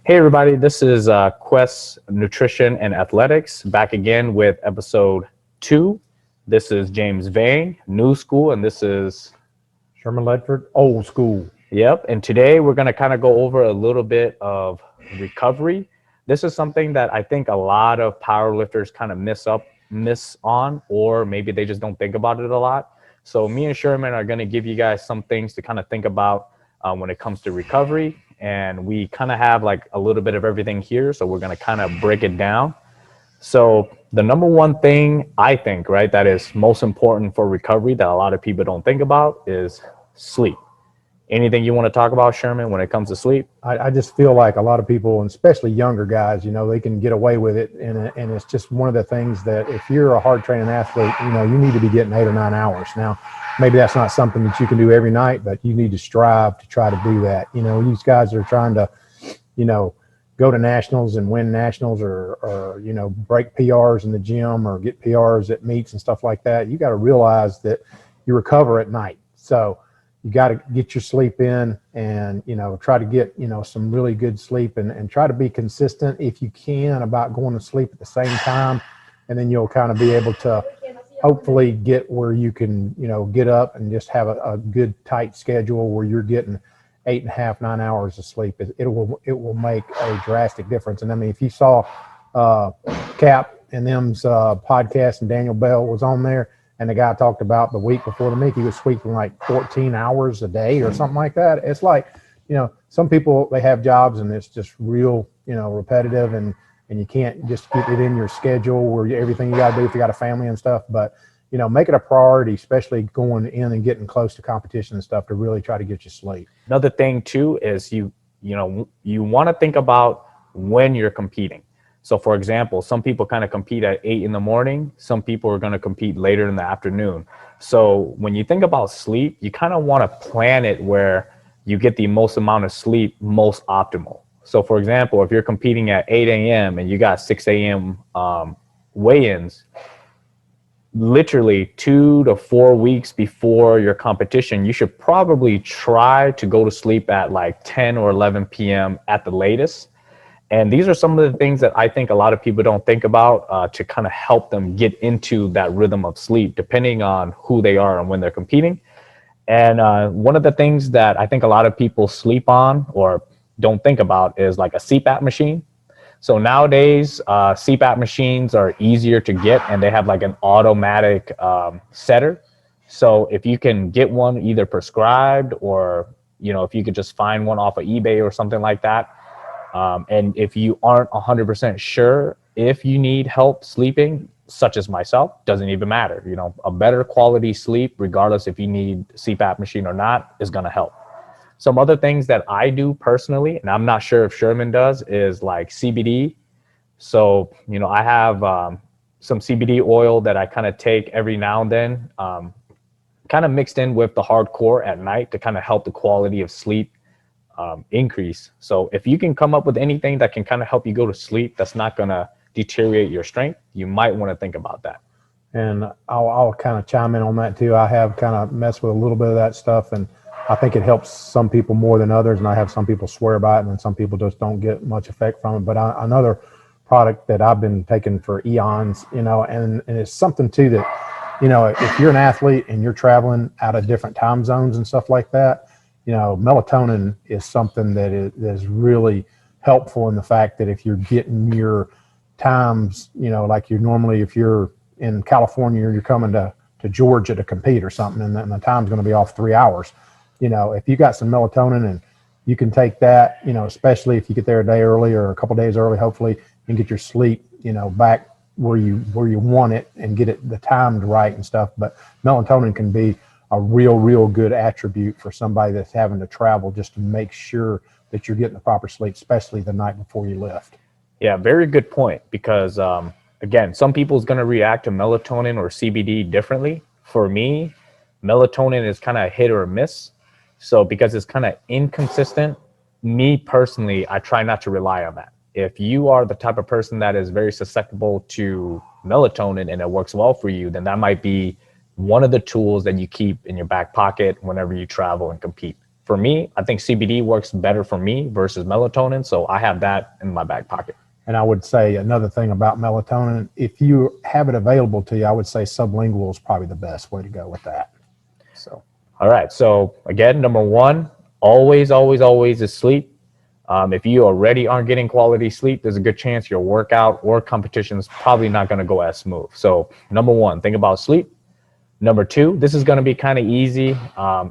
Hey everybody, this is Quest-Nutrition&Athletics back again with episode 2. This is James Vane, new school, and this is Sherman Ledford, old school. Yep. And today we're going to kind of go over a little bit of recovery. This is something that I think a lot of powerlifters kind of miss on, or maybe they just don't think about it a lot. So me and Sherman are going to give you guys some things to kind of think about when it comes to recovery. And we kind of have like a little bit of everything here. So we're going to kind of break it down. So the number one thing I think, right, that is most important for recovery that a lot of people don't think about is sleep. Anything you want to talk about, Sherman, when it comes to sleep? I just feel like a lot of people, and especially younger guys, they can get away with it. And it's just one of the things that if you're a hard training athlete, you need to be getting 8 or 9 hours. Now, maybe that's not something that you can do every night, but you need to strive to try to do that. These guys are trying to, go to nationals and win nationals or break PRs in the gym or get PRs at meets and stuff like that. You got to realize that you recover at night. So you got to get your sleep in and, try to get, some really good sleep and try to be consistent if you can about going to sleep at the same time. And then you'll kind of be able to hopefully get where you can, get up and just have a good tight schedule where you're getting 8.5, 9 hours of sleep. It will make a drastic difference. And I mean, if you saw Cap and them's podcast and Daniel Bell was on there, and the guy talked about the week before the meet, he was sleeping like 14 hours a day or something like that. It's like, some people, they have jobs and it's just real, repetitive and you can't just keep it in your schedule where everything you got to do if you got a family and stuff. But, make it a priority, especially going in and getting close to competition and stuff to really try to get you sleep. Another thing too is you want to think about when you're competing. So for example, some people kind of compete at 8 in the morning. Some people are going to compete later in the afternoon. So when you think about sleep, you kind of want to plan it where you get the most amount of sleep, most optimal. So for example, if you're competing at 8 a.m. and you got 6 a.m. Weigh-ins, literally 2 to 4 weeks before your competition, you should probably try to go to sleep at like 10 or 11 p.m. at the latest. And these are some of the things that I think a lot of people don't think about to kind of help them get into that rhythm of sleep, depending on who they are and when they're competing. And one of the things that I think a lot of people sleep on or don't think about is like a CPAP machine. So nowadays, CPAP machines are easier to get and they have like an automatic setter. So if you can get one either prescribed or, if you could just find one off of eBay or something like that. And if you aren't 100% sure if you need help sleeping, such as myself, doesn't even matter. A better quality sleep, regardless if you need CPAP machine or not, is going to help. Some other things that I do personally, and I'm not sure if Sherman does, is like CBD. So, I have some CBD oil that I kind of take every now and then, kind of mixed in with the hardcore at night to kind of help the quality of sleep increase. So if you can come up with anything that can kind of help you go to sleep that's not going to deteriorate your strength, you might want to think about that. And I'll kind of chime in on that too. I have kind of messed with a little bit of that stuff, and I think it helps some people more than others, and I have some people swear by it, and then some people just don't get much effect from it. But another product that I've been taking for eons, and it's something too that, if you're an athlete and you're traveling out of different time zones and stuff like that, melatonin is something that is really helpful in the fact that if you're getting your times, like you normally, if you're in California, you're coming to Georgia to compete or something, and then the time's going to be off 3 hours. If you got some melatonin and you can take that, especially if you get there a day early or a couple days early, hopefully, and get your sleep, back where you want it and get it the timed right and stuff. But melatonin can be a real good attribute for somebody that's having to travel, just to make sure that you're getting the proper sleep, especially the night before you lift. Yeah, very good point. Because again, some people's going to react to melatonin or CBD differently. For me, melatonin is kind of hit or miss. So because it's kind of inconsistent, me personally, I try not to rely on that. If you are the type of person that is very susceptible to melatonin and it works well for you, then that might be one of the tools that you keep in your back pocket whenever you travel and compete. for me, I think CBD works better for me versus melatonin. So I have that in my back pocket. And I would say another thing about melatonin, if you have it available to you, I would say sublingual is probably the best way to go with that. So, All right. So again, number one, always, always, always is sleep. If you already aren't getting quality sleep, there's a good chance your workout or competition is probably not going to go as smooth. So number one, think about sleep. Number two, this is going to be kind of easy,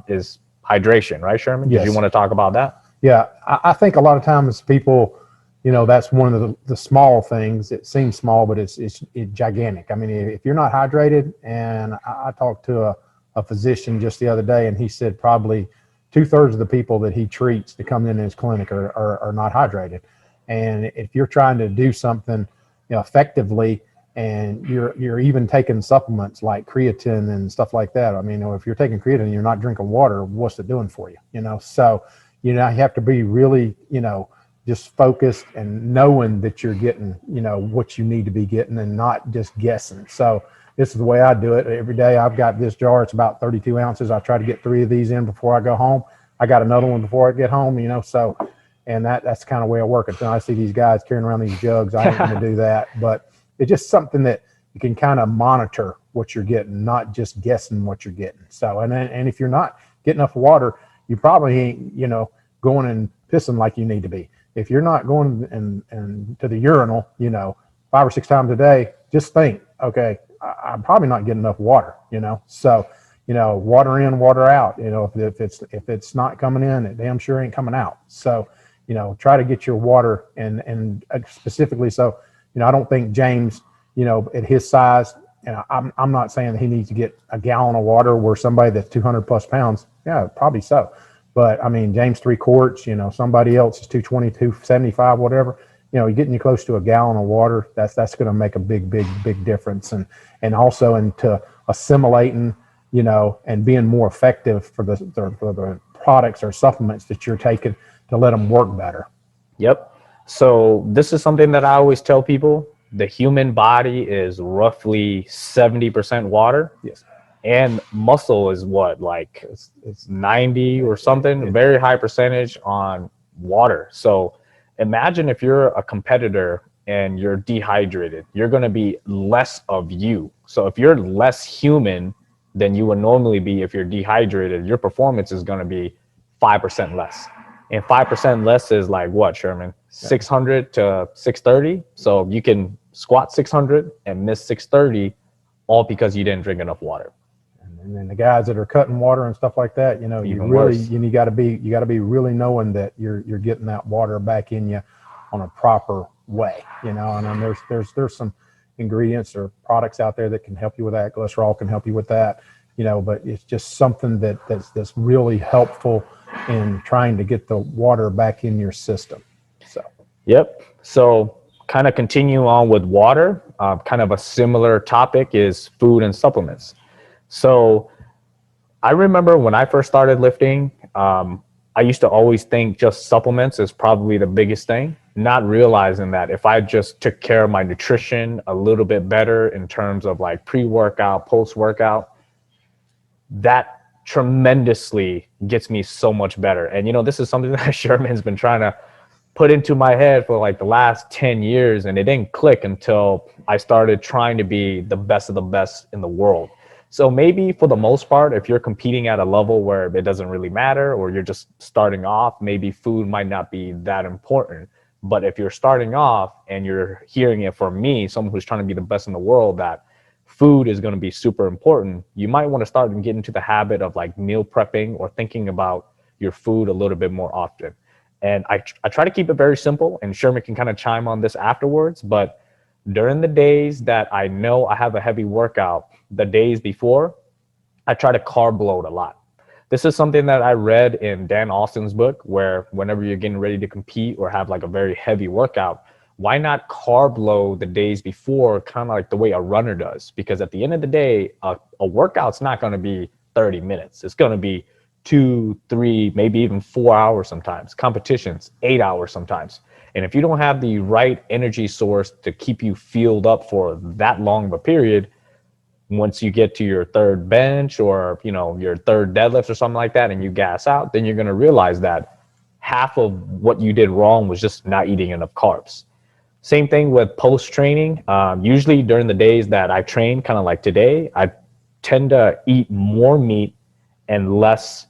is hydration, right, Sherman? Did you yes. want to talk about that? Yeah. I think a lot of times people, that's one of the small things. It seems small, but it's gigantic. I mean, if you're not hydrated, and I talked to a physician just the other day, and he said probably 2/3 of the people that he treats to come in his clinic are not hydrated. And if you're trying to do something, effectively, and you're even taking supplements like creatine and stuff like that. I mean, if you're taking creatine and you're not drinking water, what's it doing for you? So you have to be really, just focused and knowing that you're getting, what you need to be getting and not just guessing. So this is the way I do it. Every day I've got this jar. It's about 32 ounces. I try to get 3 of these in before I go home. I got another one before I get home, so, and that's kind of the way I work it. I see these guys carrying around these jugs. I ain't going to do that, but it's just something that you can kind of monitor what you're getting, not just guessing what you're getting. So, and if you're not getting enough water, you probably ain't, going and pissing like you need to be. If you're not going and to the urinal, 5 or 6 times a day, just think, okay, I'm probably not getting enough water, So, water in, water out. If it's not coming in, it damn sure ain't coming out. So, try to get your water and specifically. So, I don't think James, at his size, I'm not saying that he needs to get a gallon of water where somebody that's 200 plus pounds, yeah, probably so. But I mean, James 3 quarts, somebody else is 220, 275, whatever. You're getting you close to a gallon of water. That's going to make a big, big, big difference. And also into assimilating, and being more effective for the products or supplements that you're taking to let them work better. Yep. So this is something that I always tell people. The human body is roughly 70% water. Yes. And muscle is what, like it's 90 or something, very high percentage on water. So imagine if you're a competitor and you're dehydrated, you're going to be less of you. So if you're less human than you would normally be if you're dehydrated, your performance is going to be 5% less. And 5% less is like what, Sherman? 600 to 630. So you can squat 600 and miss 630 all because you didn't drink enough water. And then the guys that are cutting water and stuff like that, you got to be really knowing that you're getting that water back in you on a proper way, and then there's some ingredients or products out there that can help you with that. Glycerol can help you with that, but it's just something that's really helpful in trying to get the water back in your system. So, yep. So kind of continue on with water, kind of a similar topic is food and supplements. So I remember when I first started lifting, I used to always think just supplements is probably the biggest thing, not realizing that if I just took care of my nutrition a little bit better in terms of like pre-workout, post-workout, that tremendously gets me so much better. And, this is something that Sherman's been trying to put into my head for like the last 10 years, and it didn't click until I started trying to be the best of the best in the world. So maybe for the most part, if you're competing at a level where it doesn't really matter, or you're just starting off, maybe food might not be that important. But if you're starting off and you're hearing it from me, someone who's trying to be the best in the world, that food is going to be super important, you might want to start and get into the habit of like meal prepping or thinking about your food a little bit more often. And I try to keep it very simple, and Sherman can kind of chime on this afterwards. But during the days that I know I have a heavy workout, the days before, I try to carb load a lot. This is something that I read in Dan Austin's book, where whenever you're getting ready to compete or have like a very heavy workout, why not carb load the days before, kind of like the way a runner does? Because at the end of the day, a workout's not going to be 30 minutes. It's going to be 2, 3, maybe even 4 hours sometimes. Competitions, 8 hours sometimes. And if you don't have the right energy source to keep you fueled up for that long of a period, once you get to your third bench or, your third deadlift or something like that, and you gas out, then you're going to realize that half of what you did wrong was just not eating enough carbs. Same thing with post training. Usually during the days that I train, kind of like today, I tend to eat more meat and less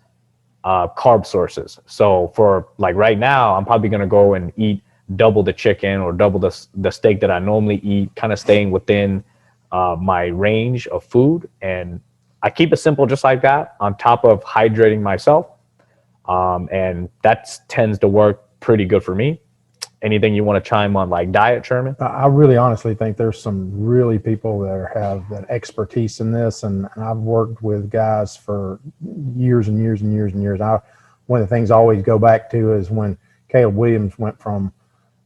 carb sources. So for like right now, I'm probably going to go and eat double the chicken or double the steak that I normally eat, kind of staying within my range of food. And I keep it simple just like that, on top of hydrating myself. And that tends to work pretty good for me. Anything you want to chime on, like diet, Sherman? I really honestly think there's some really people that have that expertise in this. And I've worked with guys for years and years and years and years. One of the things I always go back to is when Caleb Williams went from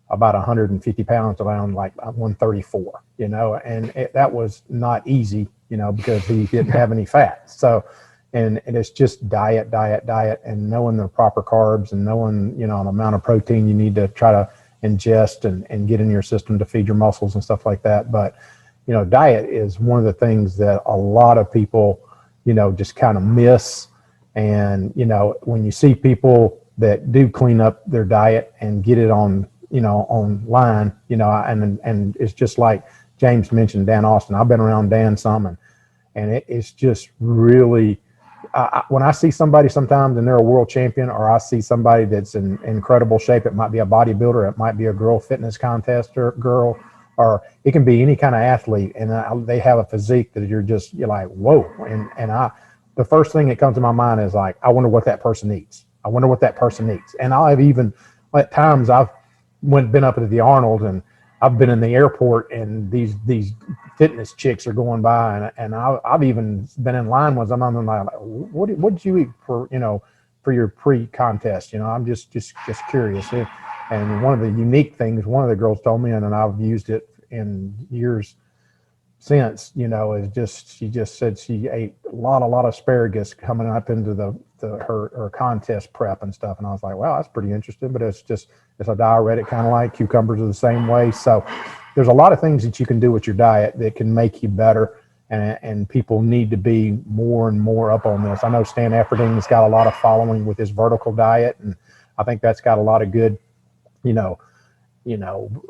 about 150 pounds to around like 134, and that was not easy, because he didn't have any fat. So, and it's just diet, and knowing the proper carbs and knowing, the amount of protein you need to try to ingest and get in your system to feed your muscles and stuff like that. But, diet is one of the things that a lot of people, just kind of miss. And, when you see people that do clean up their diet and get it on, online, and it's just like James mentioned, Dan Austin. I've been around Dan some, and it's just really, when I see somebody sometimes and they're a world champion, or I see somebody that's in incredible shape, it might be a bodybuilder, it might be a girl fitness contester girl, or it can be any kind of athlete, and they have a physique that you're like, whoa. And the first thing that comes to my mind is like, I wonder what that person eats. And I'll have even, at times I've been up at the Arnold, and I've been in the airport, and these fitness chicks are going by, and I've even been in line with them. I'm like, what did you eat for your pre-contest? I'm just curious. And one of the unique things one of the girls told me, and I've used it in years since, is she just said she ate a lot of asparagus coming up into her contest prep and stuff. And I was like, wow, that's pretty interesting. But it's a diuretic, kind of like cucumbers are the same way. So there's a lot of things that you can do with your diet that can make you better. And people need to be more and more up on this. I know Stan Efferding's got a lot of following with his vertical diet, and I think that's got a lot of good,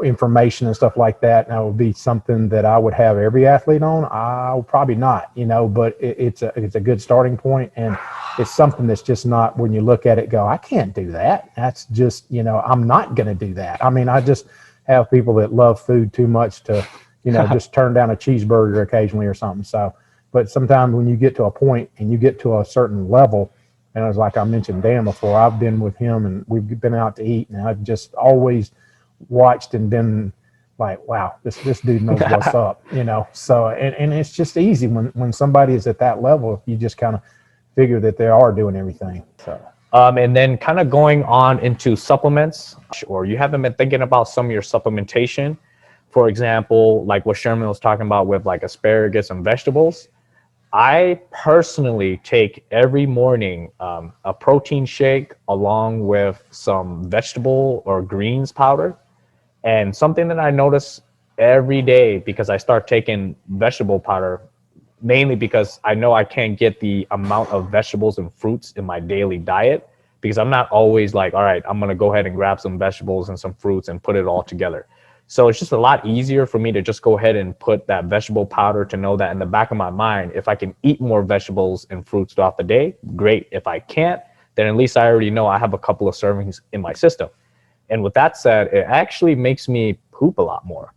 information and stuff like that. And that would be something that I would have every athlete on. I'll probably not, but it's a good starting point. And it's something that's just not, when you look at it, go, I can't do that. That's just, I'm not going to do that. I mean, I just have people that love food too much to, just turn down a cheeseburger occasionally or something. So, but sometimes when you get to a point and you get to a certain level, and it's like I mentioned Dan before, I've been with him and we've been out to eat, and I've just always watched and been like, wow, this dude knows what's up, So, and it's just easy when somebody is at that level, you just kind of figure that they are doing everything. So, and then kind of going on into supplements, or you haven't been thinking about some of your supplementation, for example, like what Sherman was talking about with like asparagus and vegetables. I personally take every morning a protein shake along with some vegetable or greens powder. And something that I notice every day, because I start taking vegetable powder, mainly because I know I can't get the amount of vegetables and fruits in my daily diet, because I'm not always like, all right, I'm going to go ahead and grab some vegetables and some fruits and put it all together. So it's just a lot easier for me to just go ahead and put that vegetable powder, to know that in the back of my mind, if I can eat more vegetables and fruits throughout the day, great. If I can't, then at least I already know I have a couple of servings in my system. And with that said, it actually makes me poop a lot more.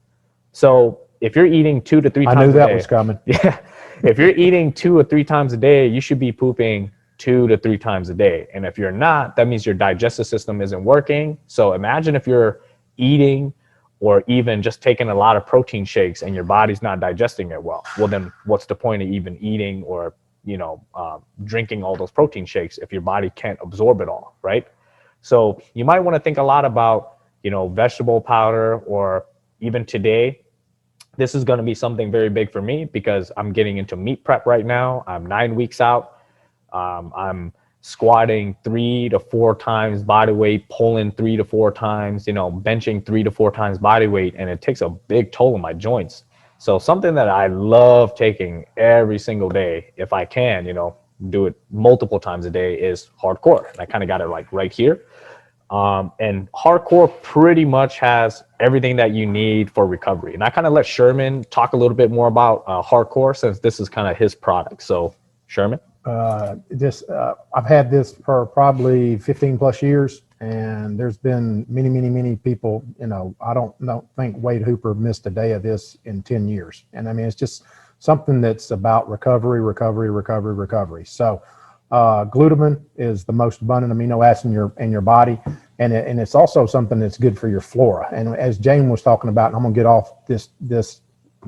So if you're eating 2 to 3 times a day. I knew that was coming. Yeah. If you're eating 2 or 3 times a day, you should be pooping 2 to 3 times a day. And if you're not, that means your digestive system isn't working. So imagine if you're eating or even just taking a lot of protein shakes and your body's not digesting it well. Well, then what's the point of even eating or, drinking all those protein shakes if your body can't absorb it all, right? So you might want to think a lot about, vegetable powder, or even today, this is going to be something very big for me because I'm getting into meat prep right now. I'm 9 weeks out. I'm squatting 3 to 4 times body weight, pulling 3 to 4 times, benching 3 to 4 times body weight. And it takes a big toll on my joints. So something that I love taking every single day, if I can, do it multiple times a day, is hardcore. And I kind of got it like right here. And hardcore pretty much has everything that you need for recovery. And I kind of let Sherman talk a little bit more about hardcore, since this is kind of his product. So Sherman. I've had this for probably 15 plus years, and there's been many people, I don't think Wade Hooper missed a day of this in 10 years. And I mean, it's just something that's about recovery. So glutamine is the most abundant amino acid in your body, and it's also something that's good for your flora. And as Jane was talking about, and I'm gonna get off this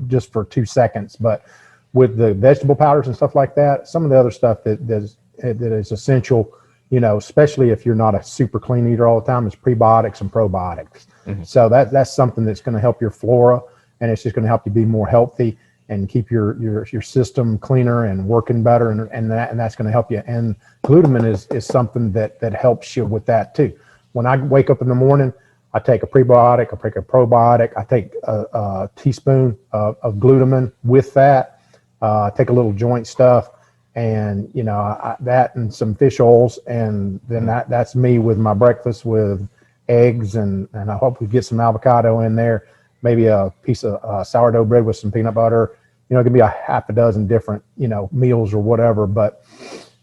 just for 2 seconds, but with the vegetable powders and stuff like that, some of the other stuff that is essential, especially if you're not a super clean eater all the time, is prebiotics and probiotics. Mm-hmm. So that's something that's going to help your flora, and it's just going to help you be more healthy and keep your system cleaner and working better, and that's going to help you. And glutamine is something that helps you with that too. When I wake up in the morning, I take a prebiotic, I take a probiotic, I take a teaspoon of glutamine with that. Take a little joint stuff, and that and some fish oils, and then that's me with my breakfast with eggs, and I hope we get some avocado in there, maybe a piece of sourdough bread with some peanut butter. It could be a half a dozen different meals or whatever. But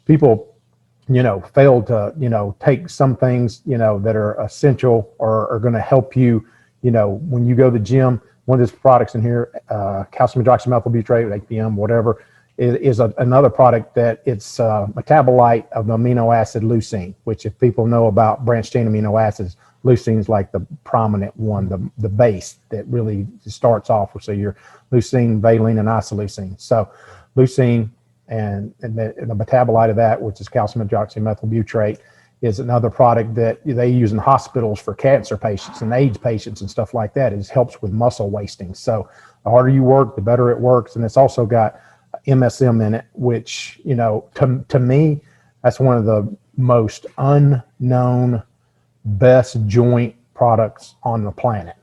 people fail to take some things that are essential or are going to help you when you go to the gym. One of these products in here, calcium hydroxymethylbutyrate, APM, whatever, is another product that it's metabolite of the amino acid leucine, which if people know about branched chain amino acids, leucine is like the prominent one, the base that really starts off with. So your leucine, valine, and isoleucine. So leucine and the metabolite of that, which is calcium hydroxymethylbutyrate, is another product that they use in hospitals for cancer patients and AIDS patients and stuff like that. It helps with muscle wasting. So the harder you work, the better it works. And it's also got MSM in it, which, to me, that's one of the most unknown, best joint products on the planet.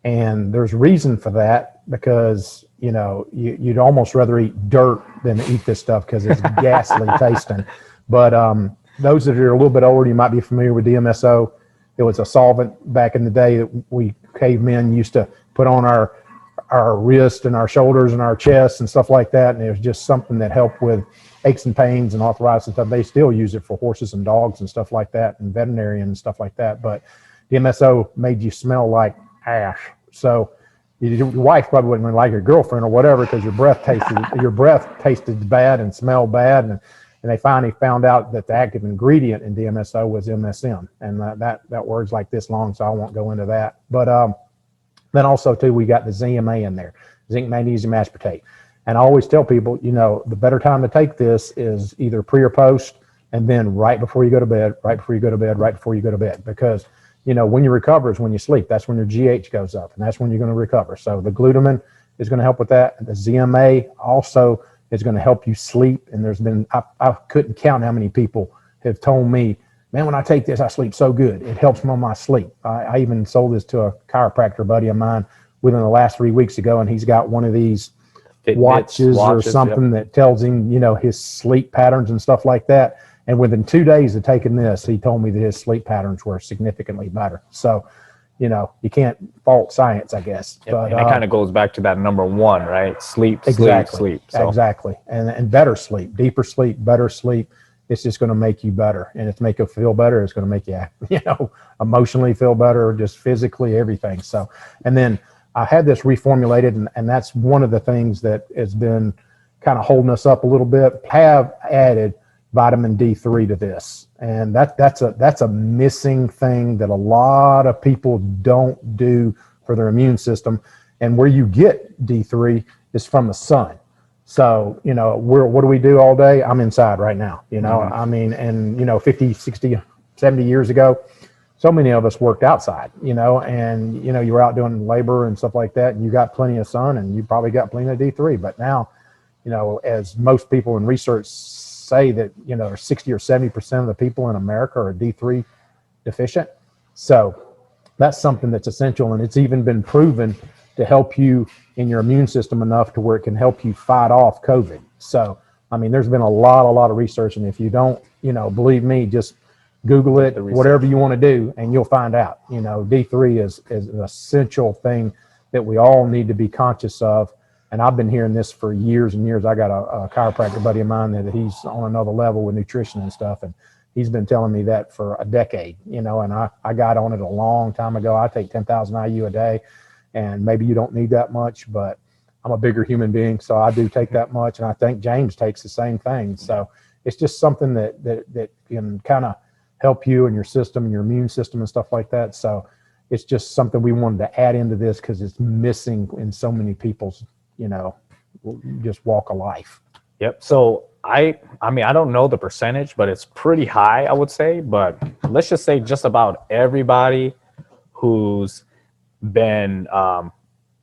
And there's reason for that, because, you'd almost rather eat dirt than eat this stuff because it's ghastly tasting. But, those that are a little bit older, you might be familiar with DMSO. It was a solvent back in the day that we cavemen used to put on our wrist and our shoulders and our chests and stuff like that. And it was just something that helped with aches and pains and arthritis and stuff. They still use it for horses and dogs and stuff like that, and veterinarian and stuff like that. But DMSO made you smell like ash. So your wife probably wouldn't like your girlfriend or whatever, because your breath tasted bad and smelled bad. And they finally found out that the active ingredient in DMSO was MSM, and that word's like this long, so I won't go into that. But then also too, we got the ZMA in there, zinc magnesium aspartate. And I always tell people, the better time to take this is either pre or post, and then right before you go to bed, because when you recover is when you sleep. That's when your GH goes up, and that's when you're going to recover. So the glutamine is going to help with that. The ZMA also is going to help you sleep. And there's been, I couldn't count how many people have told me, man, when I take this, I sleep so good. It helps me on my sleep. I even sold this to a chiropractor buddy of mine within the last 3 weeks ago, and he's got one of these watches or something that tells him, his sleep patterns and stuff like that. And within 2 days of taking this, he told me that his sleep patterns were significantly better. So, you can't fault science, I guess. Yep. But, and it kind of goes back to that number one, right? Sleep. So. Exactly. And better sleep, deeper sleep, better sleep. It's just going to make you better, and it's make you feel better. It's going to make you, emotionally feel better, just physically, everything. So, and then I had this reformulated, and that's one of the things that has been kind of holding us up a little bit. Have added vitamin D3 to this, and that's a missing thing that a lot of people don't do for their immune system. And where you get D3 is from the sun. So, what do we do all day? I'm inside right now, mm-hmm. I mean, and 50, 60, 70 years ago, so many of us worked outside, and you were out doing labor and stuff like that, and you got plenty of sun, and you probably got plenty of D3. But now, as most people in research say that 60 or 70% of the people in America are D3 deficient. So that's something that's essential, and it's even been proven to help you in your immune system enough to where it can help you fight off COVID. So, I mean, there's been a lot of research, and if you don't, believe me, just Google it, whatever you want to do, and you'll find out. D3 is an essential thing that we all need to be conscious of. And I've been hearing this for years and years. I got a chiropractor buddy of mine that he's on another level with nutrition and stuff, and he's been telling me that for a decade, and I got on it a long time ago. I take 10,000 IU a day, and maybe you don't need that much, but I'm a bigger human being, so I do take that much, and I think James takes the same thing. So it's just something that can kind of help you and your system and your immune system and stuff like that. So it's just something we wanted to add into this because it's missing in so many people's, just walk of life. Yep. So I mean, I don't know the percentage, but it's pretty high, I would say. But let's just say just about everybody who's been,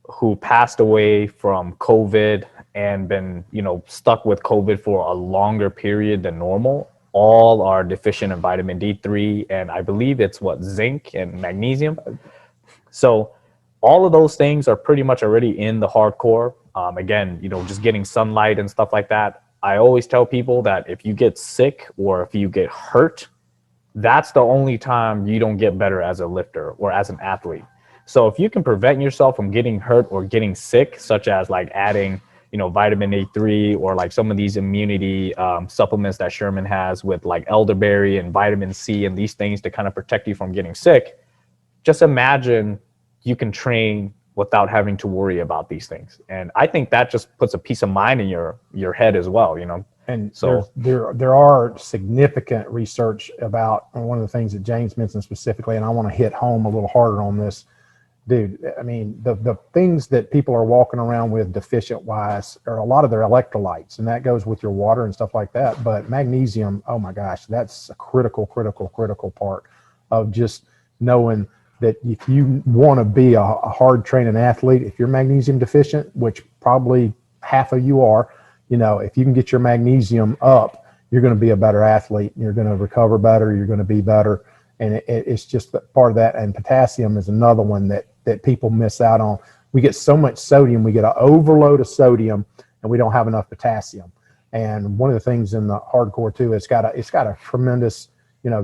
who passed away from COVID and been, stuck with COVID for a longer period than normal, all are deficient in vitamin D3. And I believe it's zinc and magnesium. So all of those things are pretty much already in the hardcore. Again, just getting sunlight and stuff like that. I always tell people that if you get sick or if you get hurt, that's the only time you don't get better as a lifter or as an athlete. So if you can prevent yourself from getting hurt or getting sick, such as like adding, vitamin D3 or like some of these immunity supplements that Sherman has with like elderberry and vitamin C and these things to kind of protect you from getting sick, just imagine you can train without having to worry about these things. And I think that just puts a peace of mind in your head as well, And so there are significant research about one of the things that James mentioned specifically, and I want to hit home a little harder on this. Dude, I mean, the things that people are walking around with deficient wise are a lot of their electrolytes, and that goes with your water and stuff like that. But magnesium, oh my gosh, that's a critical part of just knowing that if you want to be a hard training athlete, if you're magnesium deficient, which probably half of you are, if you can get your magnesium up, you're going to be a better athlete. You're going to recover better. You're going to be better. And it's just part of that. And potassium is another one that people miss out on. We get so much sodium, we get an overload of sodium, and we don't have enough potassium. And one of the things in the hardcore too, it's got a tremendous,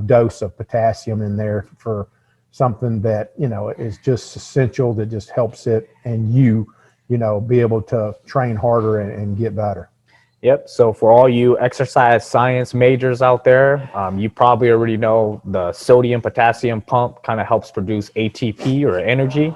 dose of potassium in there for something that, is just essential, that just helps it and be able to train harder and get better. Yep. So for all you exercise science majors out there, you probably already know the sodium potassium pump kind of helps produce ATP or energy.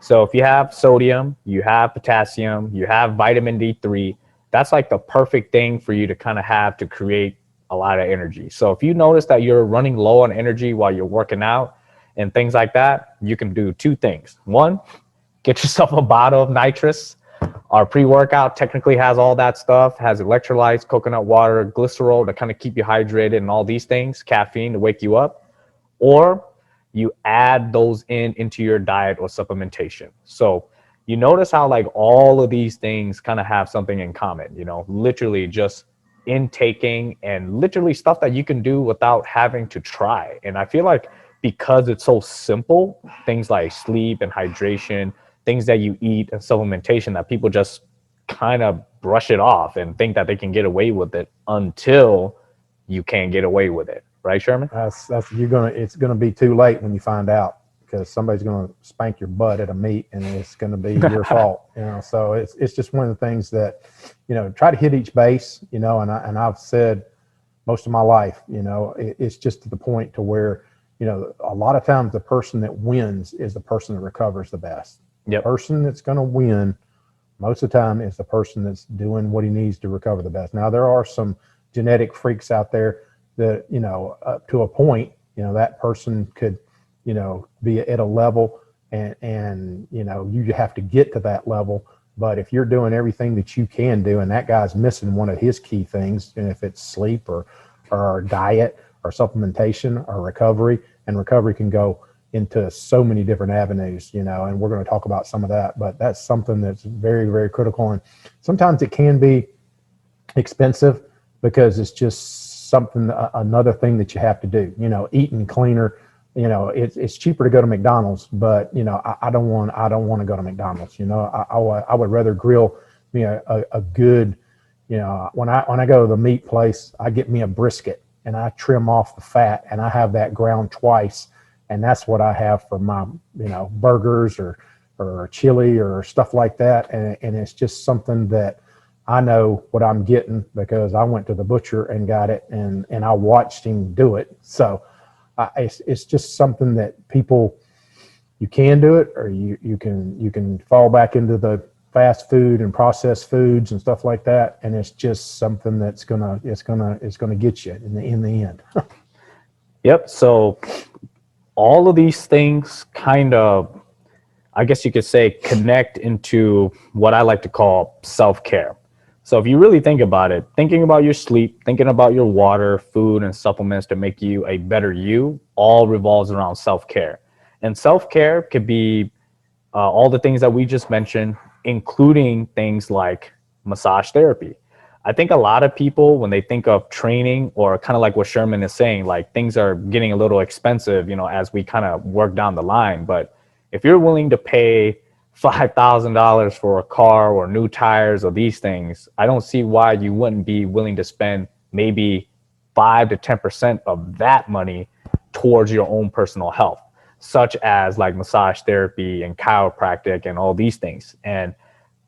So if you have sodium, you have potassium, you have vitamin D3, that's like the perfect thing for you to kind of have to create a lot of energy. So if you notice that you're running low on energy while you're working out and things like that, you can do two things. One, get yourself a bottle of nitrous. Our pre-workout technically has all that stuff, has electrolytes, coconut water, glycerol to kind of keep you hydrated and all these things, caffeine to wake you up. Or you add those into your diet or supplementation. So you notice how like all of these things kind of have something in common, literally just intaking and literally stuff that you can do without having to try. And I feel like because it's so simple, things like sleep and hydration, things that you eat and supplementation, that people just kind of brush it off and think that they can get away with it until you can't get away with it. Right, Sherman? It's gonna be too late when you find out, because somebody's gonna spank your butt at a meet and it's gonna be your fault. So it's just one of the things that, try to hit each base, and I've said most of my life, it's just to the point to where, a lot of times the person that wins is the person that recovers the best. Yep. The person that's going to win most of the time is the person that's doing what he needs to recover the best. Now, there are some genetic freaks out there that, up to a point, that person could, be at a level and you have to get to that level. But if you're doing everything that you can do and that guy's missing one of his key things, and if it's sleep or diet or supplementation or recovery, and recovery can go into so many different avenues, and we're going to talk about some of that, but that's something that's very, very critical. And sometimes it can be expensive because it's just something, another thing that you have to do, eating cleaner, it's cheaper to go to McDonald's, but I don't want to go to McDonald's. I would rather grill a good, when I go to the meat place, I get me a brisket and I trim off the fat and I have that ground twice, and that's what I have for my burgers or chili or stuff like that, and it's just something that I know what I'm getting because I went to the butcher and got it, and I watched him do it. So it's just something that people, you can do it, or you can fall back into the fast food and processed foods and stuff like that, and it's just something that's gonna get you in the end. Yep. So all of these things kind of, I guess you could say, connect into what I like to call self-care. So if you really think about it, thinking about your sleep, thinking about your water, food, and supplements to make you a better you, all revolves around self-care. And self-care could be all the things that we just mentioned, including things like massage therapy. I think a lot of people, when they think of training, or kind of like what Sherman is saying, like things are getting a little expensive, as we kind of work down the line. But if you're willing to pay $5,000 for a car or new tires or these things, I don't see why you wouldn't be willing to spend maybe 5 to 10% of that money towards your own personal health, such as like massage therapy and chiropractic and all these things. And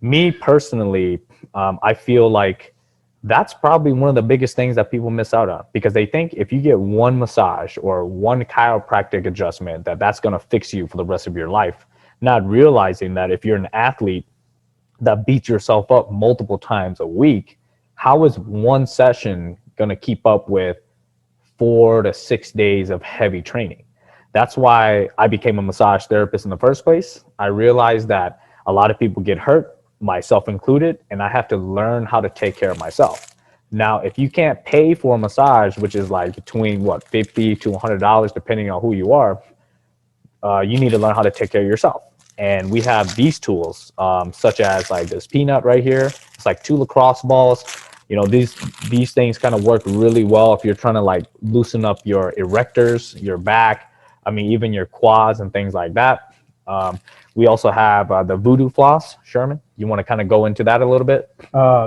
me personally, I feel like that's probably one of the biggest things that people miss out on, because they think if you get one massage or one chiropractic adjustment, that's going to fix you for the rest of your life, not realizing that if you're an athlete that beats yourself up multiple times a week, how is one session going to keep up with 4 to 6 days of heavy training? That's why I became a massage therapist in the first place. I realized that a lot of people get hurt, myself included, and I have to learn how to take care of myself. Now, if you can't pay for a massage, which is like between what, $50 to $100, depending on who you are, you need to learn how to take care of yourself. And we have these tools, such as like this peanut right here. It's like 2 lacrosse balls. These things kind of work really well if you're trying to like loosen up your erectors, your back. I mean, even your quads and things like that. We also have the voodoo floss. Sherman, you want to kind of go into that a little bit?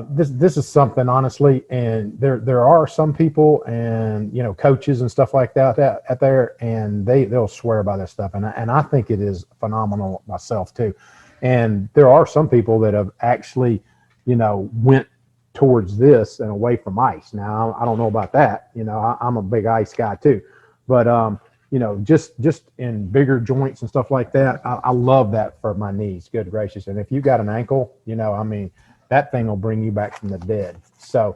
This is something, honestly, and there are some people and coaches and stuff like that out there, and they'll swear by this stuff, and I think it is phenomenal myself too. And there are some people that have actually went towards this and away from ice. Now I don't know about that. I'm a big ice guy too, but just in bigger joints and stuff like that, I love that for my knees. Good gracious. And if you got an ankle, I mean, that thing will bring you back from the dead. So,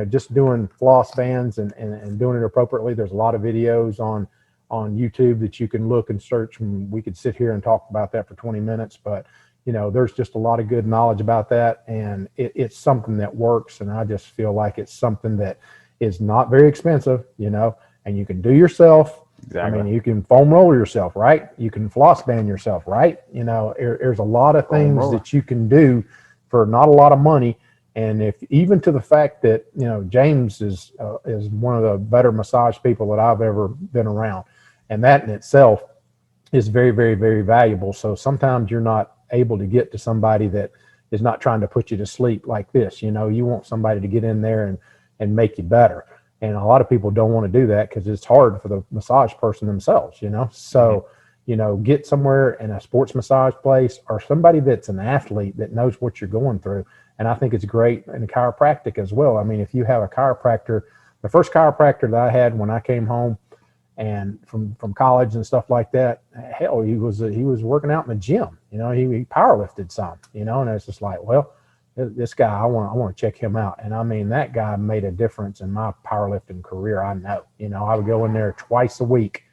just doing floss bands and doing it appropriately. There's a lot of videos on YouTube that you can look and search, and we could sit here and talk about that for 20 minutes, but there's just a lot of good knowledge about that, and it's something that works. And I just feel like it's something that is not very expensive, and you can do yourself. Exactly. I mean, you can foam roll yourself, right? You can floss band yourself, right? There's a lot of things that you can do for not a lot of money. And if even to the fact that, James is one of the better massage people that I've ever been around. And that in itself is very, very, very valuable. So sometimes you're not able to get to somebody that is not trying to put you to sleep like this. You want somebody to get in there and make you better. And a lot of people don't want to do that because it's hard for the massage person themselves, So, get somewhere in a sports massage place or somebody that's an athlete that knows what you're going through. And I think it's great in chiropractic as well. I mean, if you have a chiropractor, the first chiropractor that I had when I came home and from college and stuff like that, hell, he was working out in the gym, he power lifted some, and it's just like, well, this guy, I want to check him out. And I mean, that guy made a difference in my powerlifting career. I know, I would go in there twice a week,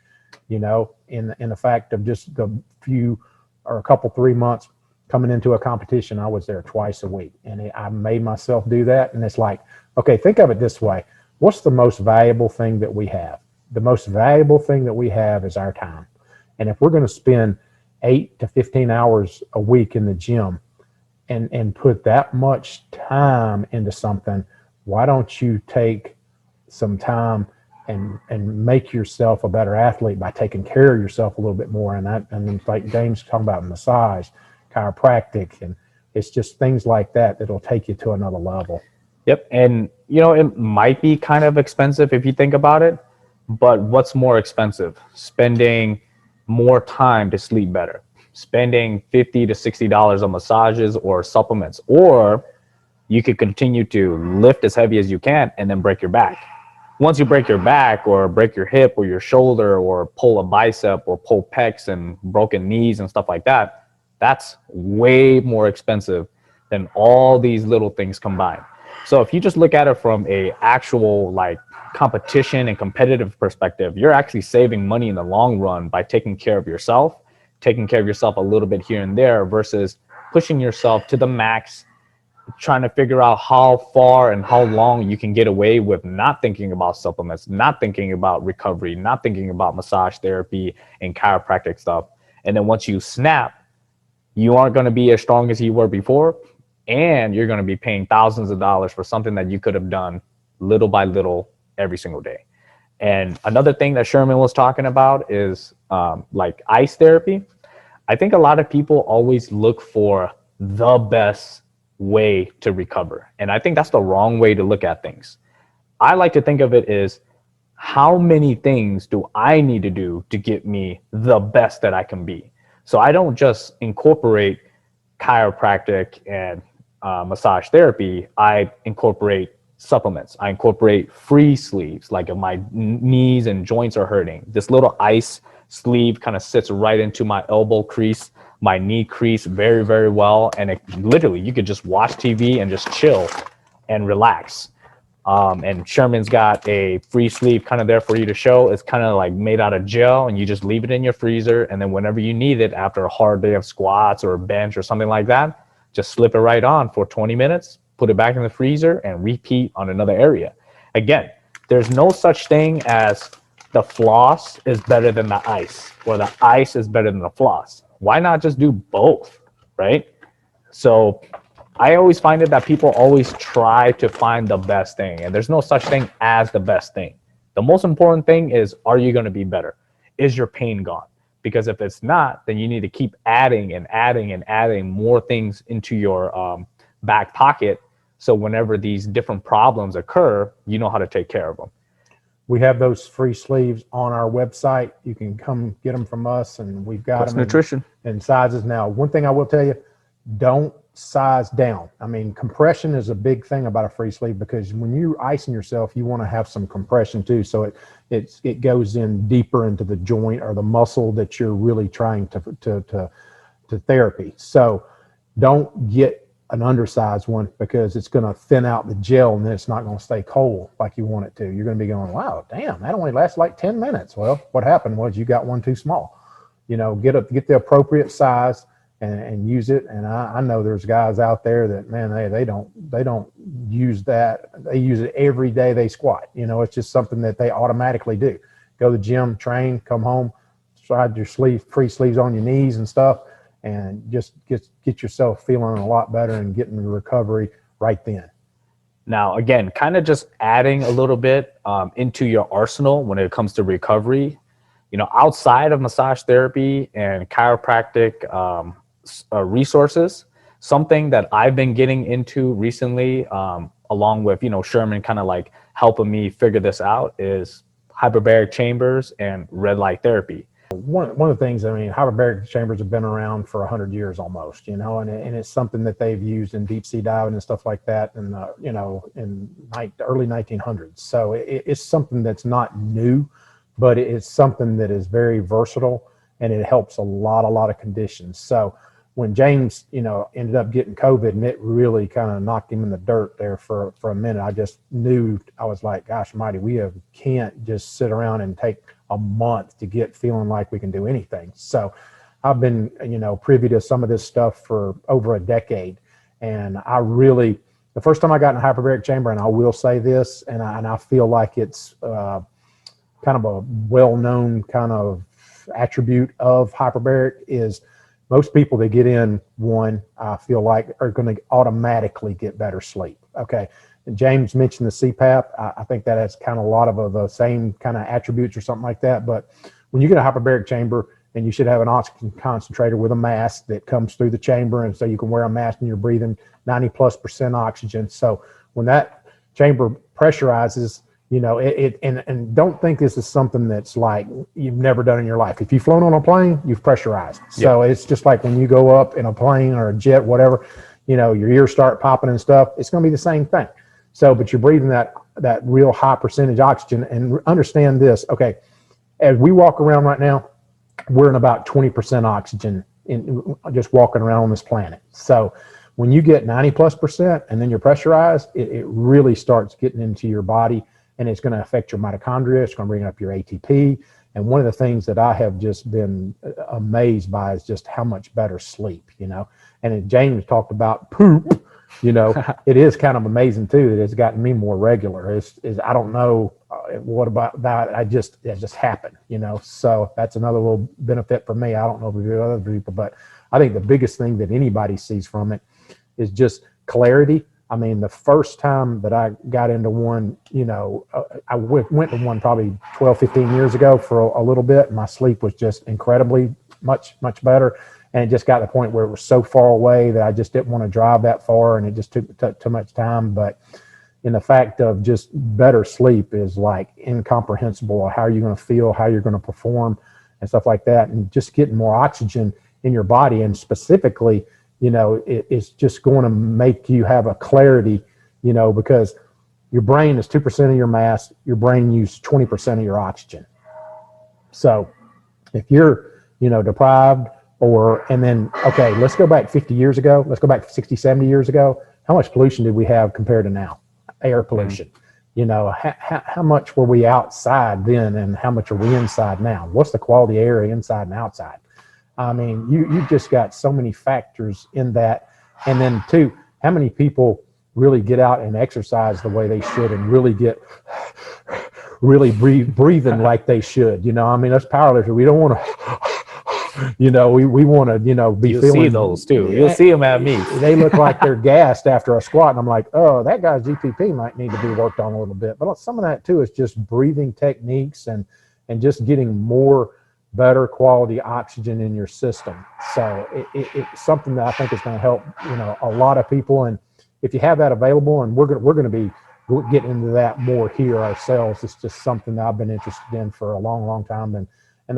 in the fact of just the few or a couple, 3 months coming into a competition, I was there twice a week, and I made myself do that. And it's like, okay, think of it this way. What's the most valuable thing that we have? The most valuable thing that we have is our time. And if we're going to spend 8 to 15 hours a week in the gym, and put that much time into something, why don't you take some time and make yourself a better athlete by taking care of yourself a little bit more. And then like James talking about massage, chiropractic, and it's just things like that that'll take you to another level. Yep. And, it might be kind of expensive if you think about it, but what's more expensive? Spending more time to sleep better, spending $50 to $60 on massages or supplements, or you could continue to lift as heavy as you can and then break your back. Once you break your back or break your hip or your shoulder or pull a bicep or pull pecs and broken knees and stuff like that, that's way more expensive than all these little things combined. So if you just look at it from a actual like competition and competitive perspective, you're actually saving money in the long run by taking care of yourself, taking care of yourself a little bit here and there versus pushing yourself to the max, trying to figure out how far and how long you can get away with not thinking about supplements, not thinking about recovery, not thinking about massage therapy and chiropractic stuff. And then once you snap, you aren't going to be as strong as you were before, and you're going to be paying thousands of dollars for something that you could have done little by little every single day. And another thing that Sherman was talking about is like ice therapy. I think a lot of people always look for the best way to recover. And I think that's the wrong way to look at things. I like to think of it as how many things do I need to do to get me the best that I can be? So I don't just incorporate chiropractic and massage therapy. I incorporate supplements. I incorporate free sleeves. Like if my knees and joints are hurting, this little ice sleeve kind of sits right into my elbow crease, my knee crease very, very well. And it literally, you could just watch TV and just chill and relax. And Sherman's got a free sleeve kind of there for you to show. It's kind of like made out of gel, and you just leave it in your freezer. And then whenever you need it after a hard day of squats or a bench or something like that, just slip it right on for 20 minutes, put it back in the freezer, and repeat on another area. Again, there's no such thing as the floss is better than the ice or the ice is better than the floss. Why not just do both, right? So I always find it that people always try to find the best thing, and there's no such thing as the best thing. The most important thing is, are you going to be better? Is your pain gone? Because if it's not, then you need to keep adding and adding and adding more things into your back pocket. So whenever these different problems occur, you know how to take care of them. We have those free sleeves on our website. You can come get them from us, and we've got them Quest-Nutrition in sizes. Now, one thing I will tell you, don't size down. I mean, compression is a big thing about a free sleeve, because when you're icing yourself, you want to have some compression too. So it goes in deeper into the joint or the muscle that you're really trying to therapy. So don't get an undersized one, because it's going to thin out the gel, and then it's not going to stay cold like you want it to. You're going to be going, wow, damn, that only lasts like 10 minutes. Well, what happened was you got one too small. Get the appropriate size and use it. And I know there's guys out there that, man, they don't use that. They use it every day they squat. It's just something that they automatically do. Go to the gym, train, come home, slide your free sleeves on your knees and stuff, and just get yourself feeling a lot better and getting the recovery right then. Now, again, kind of just adding a little bit into your arsenal when it comes to recovery. Outside of massage therapy and chiropractic resources, something that I've been getting into recently, along with, Sherman kind of like helping me figure this out, is hyperbaric chambers and red light therapy. One of the things, hyperbaric chambers have been around for 100 years almost, and it's something that they've used in deep sea diving and stuff like that, and in the early 1900s. So it's something that's not new, but it's something that is very versatile, and it helps a lot of conditions. So when James, ended up getting COVID, and it really kind of knocked him in the dirt there for a minute, I just knew, I was like, gosh almighty, can't just sit around and take a month to get feeling like we can do anything. So I've been, privy to some of this stuff for over a decade. And the first time I got in a hyperbaric chamber, and I will say this, and I feel like it's kind of a well-known kind of attribute of hyperbaric, is most people that get in one, I feel like, are going to automatically get better sleep. Okay. James mentioned the CPAP. I think that has kind of a lot of the same kind of attributes or something like that. But when you get a hyperbaric chamber, and you should have an oxygen concentrator with a mask that comes through the chamber, and so you can wear a mask and you're breathing 90+% oxygen. So when that chamber pressurizes, and don't think this is something that's like you've never done in your life. If you've flown on a plane, you've pressurized. So it's just like when you go up in a plane or a jet, whatever, your ears start popping and stuff. It's going to be the same thing. So, but you're breathing that real high percentage oxygen. And understand this, okay, as we walk around right now, we're in about 20% oxygen in just walking around on this planet. So when you get 90+% and then you're pressurized, it really starts getting into your body, and it's going to affect your mitochondria. It's going to bring up your ATP. And one of the things that I have just been amazed by is just how much better sleep, and James talked about poop, it is kind of amazing too, that it's gotten me more regular. I don't know what about that. It just happened, so that's another little benefit for me. I don't know if we do other people, but I think the biggest thing that anybody sees from it is just clarity. I mean, the first time that I got into one, I went to one probably 12, 15 years ago for a little bit. And my sleep was just incredibly much better. And it just got to the point where it was so far away that I just didn't want to drive that far, and it just took too much time. But in the fact of just better sleep is like incomprehensible. How you're going to feel, how you're going to perform, and stuff like that. And just getting more oxygen in your body, and specifically, it's just going to make you have a clarity, because your brain is 2% of your mass. Your brain uses 20% of your oxygen. So if you're, deprived, and then, okay, let's go back 50 years ago. Let's go back 60, 70 years ago. How much pollution did we have compared to now? Air pollution. How much were we outside then, and how much are we inside now? What's the quality of air inside and outside? I mean, you just got so many factors in that. And then two, how many people really get out and exercise the way they should, and really breathing like they should? I mean, us powerlifters, we don't want to, we want to, be You'll feeling. see those too. You'll see them at me. They look like they're gassed after a squat. And I'm like, oh, that guy's GPP might need to be worked on a little bit. But some of that too is just breathing techniques and just getting more better quality oxygen in your system. So it's something that I think is going to help, a lot of people. And if you have that available, and we're going to be getting into that more here ourselves, it's just something that I've been interested in for a long, long time. And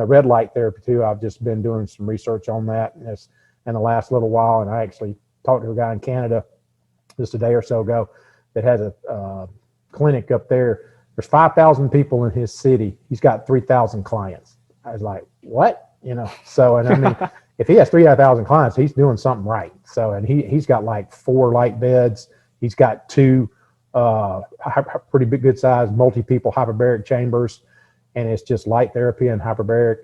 the red light therapy too, I've just been doing some research on that in the last little while. And I actually talked to a guy in Canada just a day or so ago that has a clinic up there. There's 5,000 people in his city. He's got 3,000 clients. I was like, what? So, and I mean, if he has 3,000 clients, he's doing something right. So, and he's got like 4 light beds. He's got 2 pretty big, good sized multi-people hyperbaric chambers. And it's just light therapy and hyperbaric,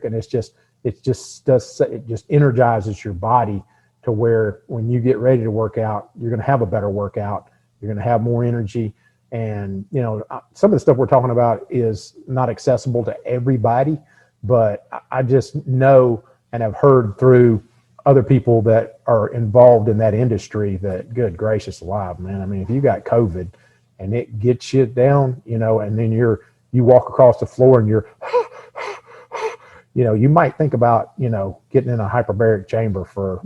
and it just energizes your body to where when you get ready to work out, you're going to have a better workout. You're going to have more energy. And, some of the stuff we're talking about is not accessible to everybody, but I just know and have heard through other people that are involved in that industry that, good gracious alive, man. I mean, if you got COVID and it gets you down, and then you walk across the floor and you're, you might think about, getting in a hyperbaric chamber for,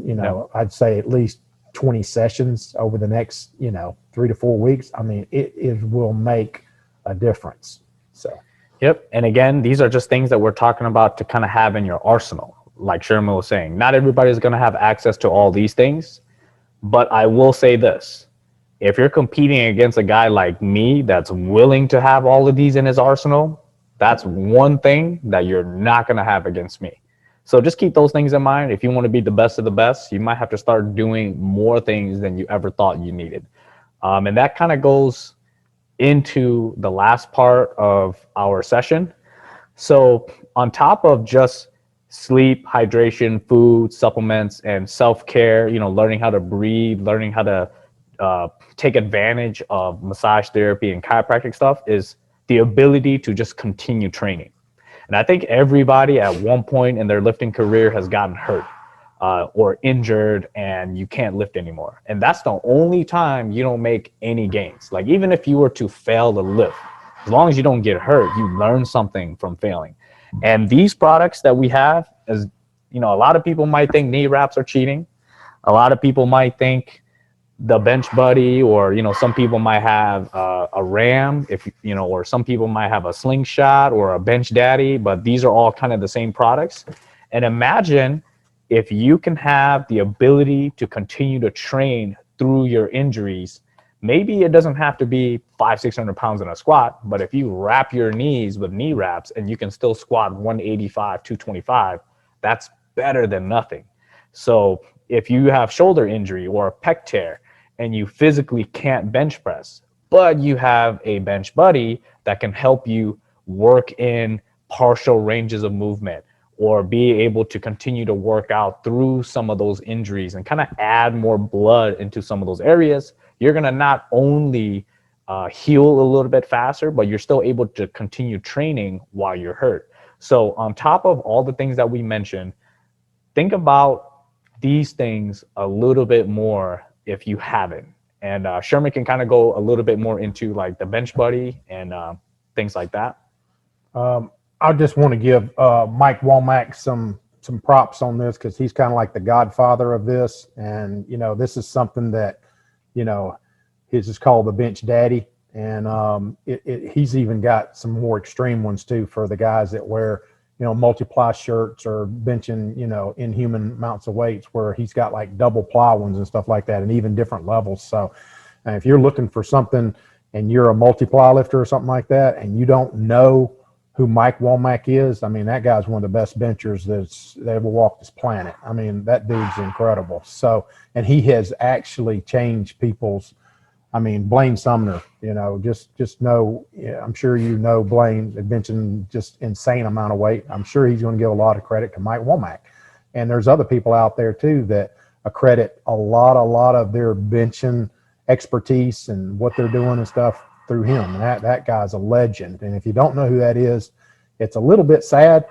I'd say at least 20 sessions over the next, 3 to 4 weeks. I mean, it will make a difference. So. Yep. And again, these are just things that we're talking about to kind of have in your arsenal. Like Sherman was saying, not everybody's going to have access to all these things, but I will say this. If you're competing against a guy like me that's willing to have all of these in his arsenal, that's one thing that you're not going to have against me. So just keep those things in mind. If you want to be the best of the best, you might have to start doing more things than you ever thought you needed. And that kind of goes into the last part of our session. So on top of just sleep, hydration, food, supplements, and self-care, learning how to breathe, learning how to take advantage of massage therapy and chiropractic stuff, is the ability to just continue training. And I think everybody at one point in their lifting career has gotten hurt. or injured and you can't lift anymore. And that's the only time you don't make any gains. Like even if you were to fail to lift, as long as you don't get hurt, you learn something from failing. And these products that we have, as you know, a lot of people might think knee wraps are cheating. A lot of people might think the bench buddy, or some people might have a ram, if or some people might have a slingshot or a bench daddy, but these are all kind of the same products. And imagine if you can have the ability to continue to train through your injuries. Maybe it doesn't have to be 500-600 pounds in a squat, but if you wrap your knees with knee wraps and you can still squat 185 225, that's better than nothing. So if you have shoulder injury or a pec tear and you physically can't bench press, but you have a bench buddy that can help you work in partial ranges of movement or be able to continue to work out through some of those injuries and kind of add more blood into some of those areas, you're going to not only heal a little bit faster, but you're still able to continue training while you're hurt. So on top of all the things that we mentioned, think about these things a little bit more if you haven't. And Sherman can kind of go a little bit more into like the bench buddy and things like that. I just want to give Mike Womack some props on this, because he's kind of like the godfather of this. And, this is something that, his is called the bench daddy. And he's even got some more extreme ones too for the guys that wear, multi-ply shirts or benching, inhuman amounts of weights, where he's got like double ply ones and stuff like that, and even different levels. So if you're looking for something and you're a multi-ply lifter or something like that, and you don't know who Mike Womack is, I mean, that guy's one of the best benchers that ever walked this planet. I mean, that dude's incredible. So, and he has actually changed people's, Blaine Sumner, just know, I'm sure Blaine benching just insane amount of weight. I'm sure he's going to give a lot of credit to Mike Womack. And there's other people out there too that accredit a lot of their benching expertise and what they're doing and stuff through him. And that guy's a legend. And if you don't know who that is, it's a little bit sad,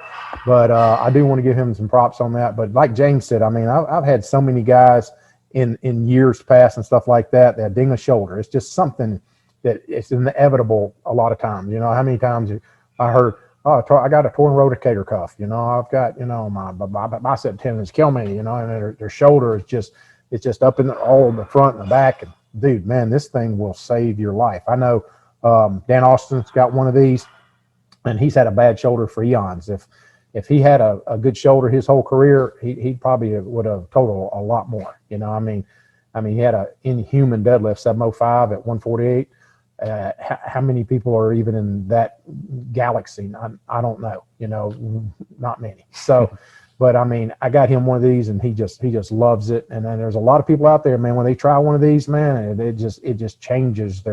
but I do want to give him some props on that. But like James said, I've had so many guys in years past and stuff like that ding a shoulder. It's just something that it's inevitable a lot of times. How many times I heard, oh, I got a torn rotator cuff, I've got, my bicep tendons kill me, and their shoulder is just up in all in the front and the back. And dude, man, this thing will save your life. I know Dan Austin's got one of these, and he's had a bad shoulder for eons. If he had a good shoulder his whole career, he probably would have totaled a lot more. He had an inhuman deadlift, 705 at 148. How many people are even in that galaxy? I don't know. Not many. So, but I got him one of these, and he just loves it. And then there's a lot of people out there, man, when they try one of these, man, it just changes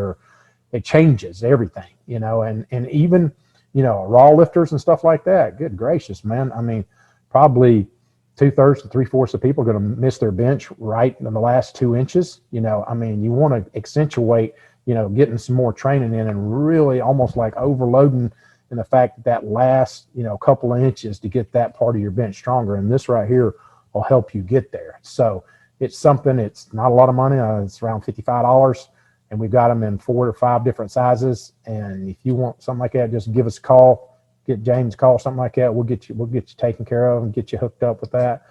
everything. And even raw lifters and stuff like that. Good gracious, man. Probably 2/3 to 3/4 of people are going to miss their bench right in the last 2 inches. You want to accentuate, getting some more training in and really almost like overloading in the fact that last, couple of inches to get that part of your bench stronger. And this right here will help you get there. So it's something, it's not a lot of money. It's around $55. And we've got them in 4 or 5 different sizes. And if you want something like that, just give us a call, get James a call, something like that. We'll get you taken care of and get you hooked up with that.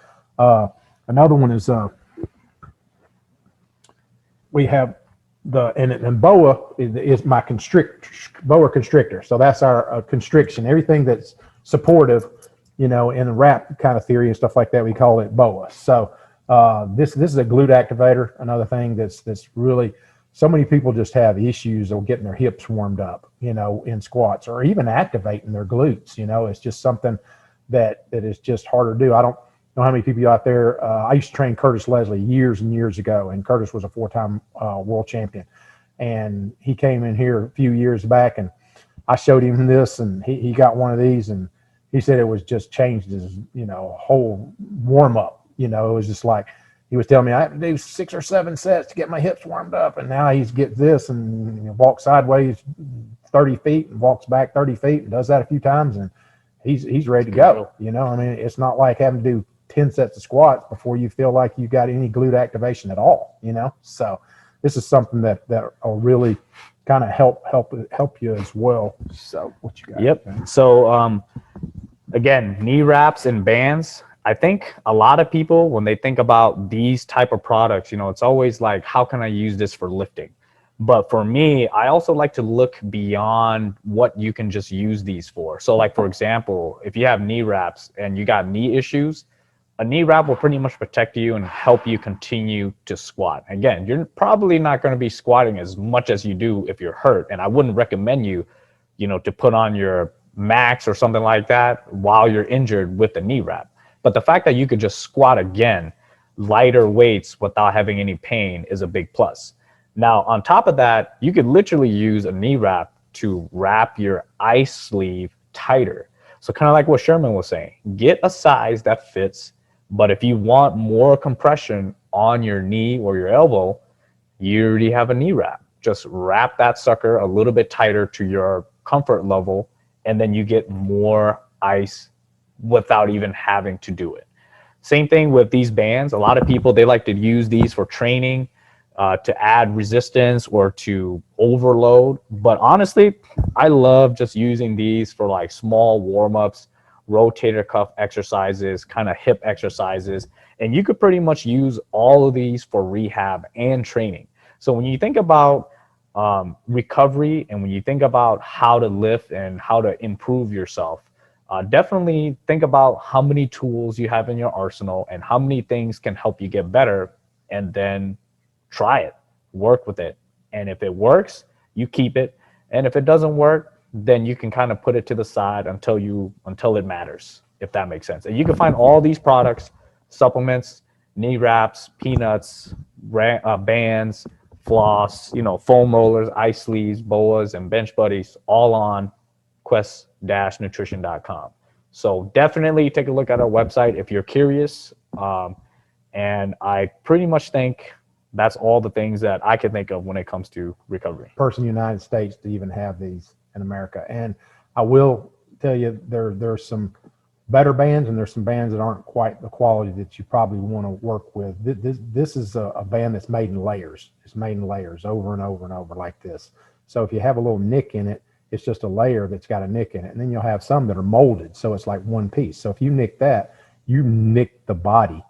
Another one is we have and BOA is my BOA constrictor. So that's our constriction. Everything that's supportive, in the wrap kind of theory and stuff like that, we call it BOA. So this is a glute activator. Another thing that's really, so many people just have issues of getting their hips warmed up, in squats, or even activating their glutes. It's just something that is just harder to do. I don't know how many people out there. I used to train Curtis Leslie years and years ago, and Curtis was a 4-time world champion. And he came in here a few years back, and I showed him this, and he got one of these, and he said it was just changed his, whole warm up. It was just like, he was telling me I have to do 6 or 7 sets to get my hips warmed up, and now he's get this and walks sideways 30 feet and walks back 30 feet and does that a few times, and he's ready to go. It's not like having to do 10 sets of squats before you feel like you got any glute activation at all, So this is something that will really kind of help you as well. So what you got? Yep. Okay. So again, knee wraps and bands. I think a lot of people, when they think about these type of products, it's always like, how can I use this for lifting? But for me, I also like to look beyond what you can just use these for. So like, for example, if you have knee wraps and you got knee issues, a knee wrap will pretty much protect you and help you continue to squat. Again, you're probably not going to be squatting as much as you do if you're hurt. And I wouldn't recommend you, to put on your max or something like that while you're injured with the knee wrap. But the fact that you could just squat again, lighter weights without having any pain is a big plus. Now, on top of that, you could literally use a knee wrap to wrap your ice sleeve tighter. So kind of like what Sherman was saying, get a size that fits. But if you want more compression on your knee or your elbow, you already have a knee wrap. Just wrap that sucker a little bit tighter to your comfort level, and then you get more ice without even having to do it. Same thing with these bands. A lot of people, they like to use these for training, to add resistance or to overload. But honestly, I love just using these for like small warm-ups, rotator cuff exercises, kind of hip exercises. And you could pretty much use all of these for rehab and training. So when you think about recovery and when you think about how to lift and how to improve yourself, definitely think about how many tools you have in your arsenal and how many things can help you get better, and then try it, work with it. And if it works, you keep it. And if it doesn't work, then you can kind of put it to the side until it matters, if that makes sense. And you can find all these products, supplements, knee wraps, peanuts, bands, floss, foam rollers, ice sleeves, boas, and bench buddies, all on Quest-Nutrition.com. So definitely take a look at our website if you're curious. And I pretty much think that's all the things that I can think of when it comes to recovery. Person in the United States to even have these in America. And I will tell you, there's some better bands and there's some bands that aren't quite the quality that you probably want to work with. This is a band that's made in layers. It's made in layers over and over and over like this. So if you have a little nick in it, it's just a layer that's got a nick in it. And then you'll have some that are molded. So it's like one piece. So if you nick that, you nick the body.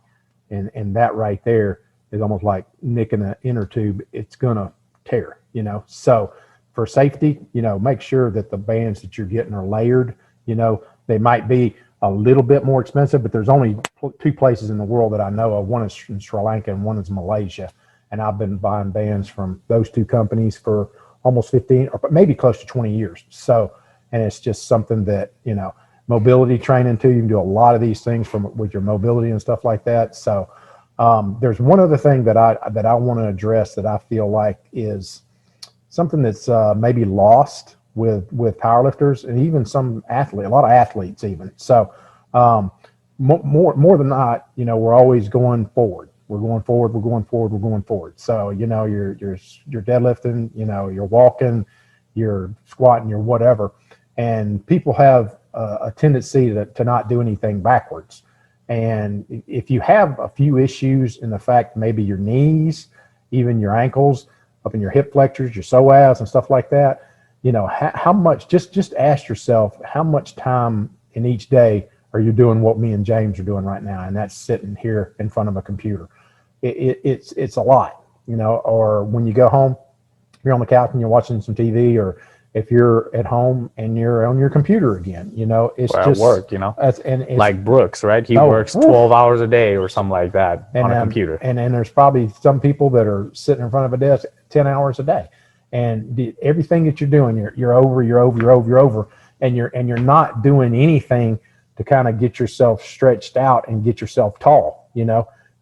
And that right there is almost like nicking an inner tube. It's going to tear, So for safety, make sure that the bands that you're getting are layered. They might be a little bit more expensive, but there's only two places in the world that I know of. One is in Sri Lanka and one is Malaysia. And I've been buying bands from those two companies for almost 15 or maybe close to 20 years. So, and it's just something that, mobility training too. You can do a lot of these things with your mobility and stuff like that. So there's one other thing that I want to address that I feel like is something that's maybe lost with powerlifters and even a lot of athletes even. So more than not, we're always going forward. We're going forward. We're going forward. We're going forward. So you're deadlifting. You're walking, you're squatting, you're whatever, and people have a tendency to not do anything backwards. And if you have a few issues in the fact maybe your knees, even your ankles, up in your hip flexors, your psoas and stuff like that, how much, just ask yourself, how much time in each day are you doing what me and James are doing right now? And that's sitting here in front of a computer. It's a lot, or when you go home, you're on the couch and you're watching some TV, or if you're at home and you're on your computer again, it's or just at work, and it's, like Brooks, right? He works 12 hours a day or something like that on a computer. And then there's probably some people that are sitting in front of a desk 10 hours a day, and everything that you're doing, you're over, and you're not doing anything to kind of get yourself stretched out and get yourself tall,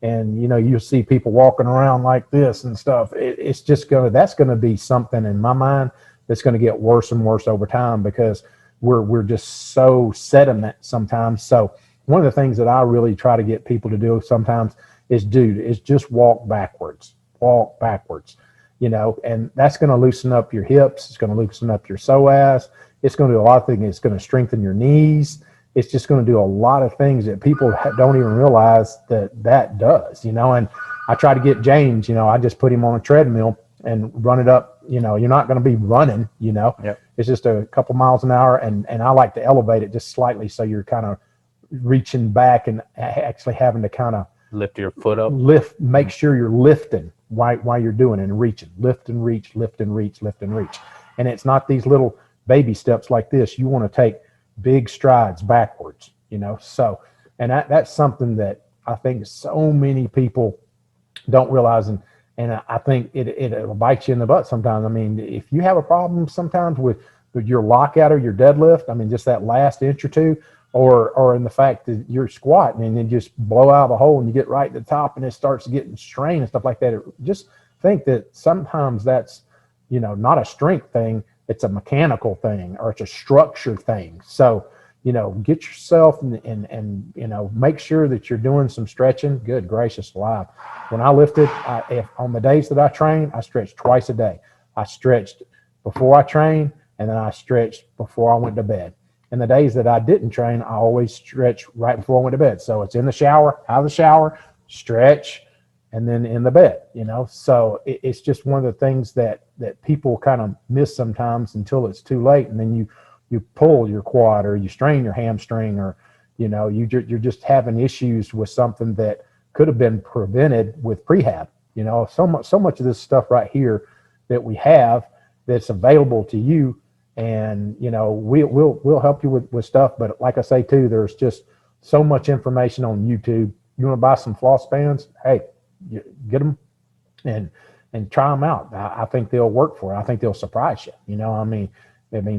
and you'll see people walking around like this and stuff. It's just that's going to be something in my mind that's going to get worse and worse over time, because we're just so sediment sometimes. So one of the things that I really try to get people to do sometimes is just walk backwards, and that's going to loosen up your hips. It's going to loosen up your psoas. It's going to do a lot of things. It's going to strengthen your knees. it's just going to do a lot of things that people don't even realize that does, you know. And I try to get James, you know, I just put him on a treadmill and run it up. You know, you're not going to be running, you know. Yep. It's just a couple miles an hour, and I like to elevate it just slightly, so you're kind of reaching back and actually having to kind of Lift your foot up. make sure you're lifting while you're doing it and reaching, lift and reach, lift and reach, lift and reach. And it's not these little baby steps like this. You want to take big strides backwards, you know. So, and that's something that I think so many people don't realize, and I think it'll bite you in the butt sometimes. I mean, if you have a problem sometimes with your lockout or your deadlift, I mean, just that last inch or two, or in the fact that you're squatting and then just blow out of the hole and you get right to the top and it starts getting strained and stuff like that. Just think that sometimes that's, you know, not a strength thing. It's a mechanical thing, or it's a structure thing. So, you know, get yourself and you know, make sure that you're doing some stretching. Good gracious alive. When I lifted, if on the days that I train, I stretched twice a day. I stretched before I trained, and then I stretched before I went to bed. And the days that I didn't train, I always stretch right before I went to bed. So it's in the shower, out of the shower, stretch, and then in the bed, you know. So it's just one of the things that people kind of miss sometimes until it's too late. And then you pull your quad, or you strain your hamstring, or, you know, you're just having issues with something that could have been prevented with prehab. You know, so much of this stuff right here that we have that's available to you. And, you know, we'll help you with stuff. But like I say, too, there's just so much information on YouTube. You want to buy some floss bands? Hey, get them and try them out. I think they'll work for you. I think they'll surprise you. You know, I mean,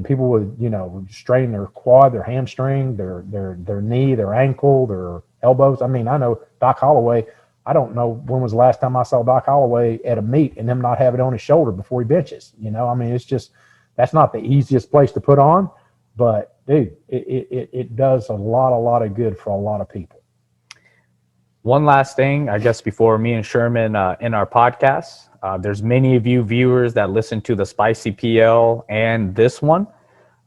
people would, you know, strain their quad, their hamstring, their knee, their ankle, their elbows. I mean, I know Doc Holloway. I don't know when was the last time I saw Doc Holloway at a meet and him not have it on his shoulder before he benches. You know, I mean, it's just, that's not the easiest place to put on, but dude, it does a lot of good for a lot of people. One last thing, I guess, before me and Sherman in our podcast, there's many of you viewers that listen to the Spicy PL and this one,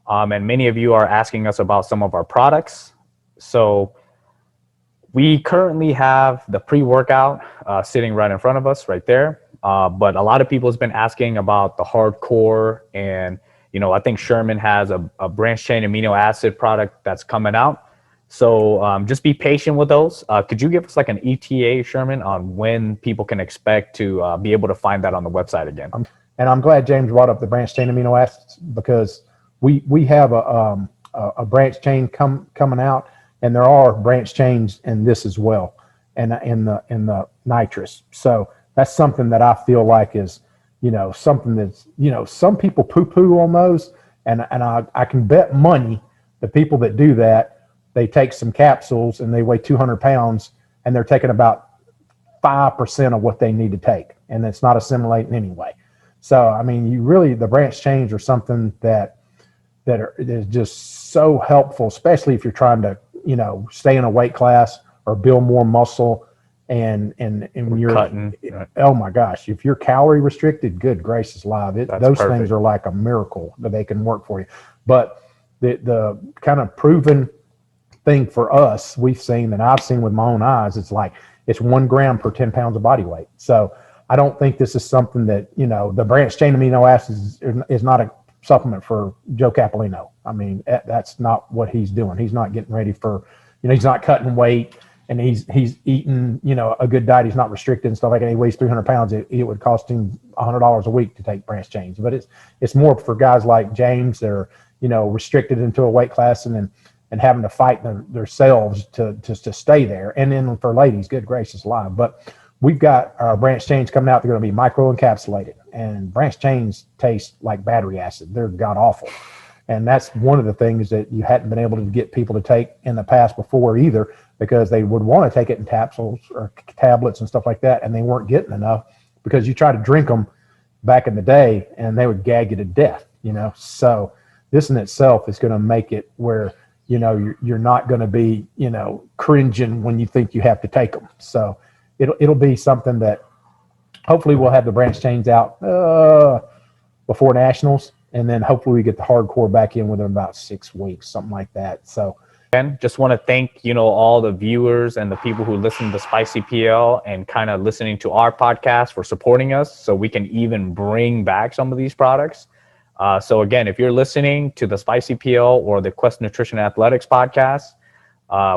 and many of you are asking us about some of our products. So we currently have the pre-workout sitting right in front of us right there. But a lot of people has been asking about the hardcore, and, you know, I think Sherman has a branched chain amino acid product that's coming out. So just be patient with those. Could you give us like an ETA, Sherman, on when people can expect to be able to find that on the website again? And I'm glad James brought up the branched chain amino acids, because we have a branched chain coming out, and there are branched chains in this as well, and in the nitrous. So that's something that I feel like is, you know, something that's, you know, some people poo-poo on those, and I can bet money the people that do that, they take some capsules and they weigh 200 pounds and they're taking about 5% of what they need to take, and it's not assimilating anyway. So, I mean, the branched chains are something that is just so helpful, especially if you're trying to, you know, stay in a weight class or build more muscle. And when you're cutting, right. Oh my gosh, if you're calorie restricted, good gracious alive, those perfect. things are like a miracle that they can work for you. But the kind of proven thing for us, we've seen, and I've seen with my own eyes, it's 1 gram per 10 pounds of body weight. So I don't think this is something that, you know, the branched chain amino acids is not a supplement for Joe Capolino. I mean, that's not what he's doing. He's not getting ready for, you know, he's not cutting weight. And he's eating, you know, a good diet. He's not restricted and stuff like that. He weighs 300 pounds. It would cost him $100 a week to take branched chains. But it's more for guys like James that are, you know, restricted into a weight class and having to fight themselves to stay there. And then for ladies, good gracious alive. But we've got our branched chains coming out. They're going to be micro encapsulated. And branched chains taste like battery acid. They're god awful. And that's one of the things that you hadn't been able to get people to take in the past before either, because they would want to take it in capsules or tablets and stuff like that, and they weren't getting enough, because you try to drink them back in the day and they would gag you to death, you know. So this in itself is going to make it where, you know, you're not going to be, you know, cringing when you think you have to take them. So it'll be something that hopefully we'll have the branched chains out before nationals. And then hopefully we get the hardcore back in within about 6 weeks, something like that. So Again, just want to thank, all the viewers and the people who listen to Spicy PL and kind of listening to our podcast for supporting us so we can even bring back some of these products. So again, if you're listening to the Spicy PL or the Quest Nutrition Athletics podcast,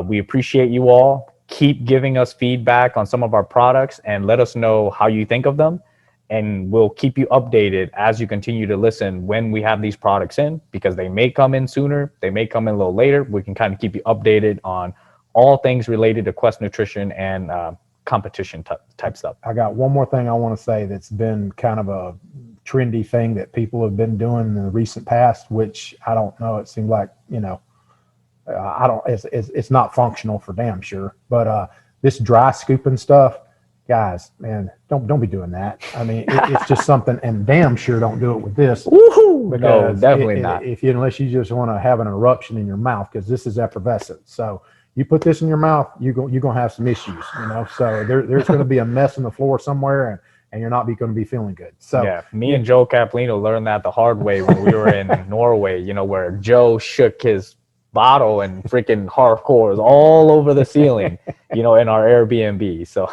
we appreciate you all. Keep giving us feedback on some of our products and let us know how you think of them. And we'll keep you updated as you continue to listen when we have these products in, because they may come in sooner, they may come in a little later. We can kind of keep you updated on all things related to Quest Nutrition and competition type stuff. I got one more thing I want to say that's been kind of a trendy thing that people have been doing in the recent past, which I don't know. It seemed like, it's not functional for damn sure. But this dry scooping stuff, guys, man, don't be doing that. I mean, it's just something, and damn sure don't do it with this. Woohoo! No, definitely not. Unless you just want to have an eruption in your mouth, because this is effervescent. So you put this in your mouth, you're going to have some issues, So there's going to be a mess on the floor somewhere, and you're not going to be feeling good. So yeah, me and Joe Capolino learned that the hard way when we were in Norway, where Joe shook his bottle and freaking hardcore all over the ceiling, in our Airbnb. So,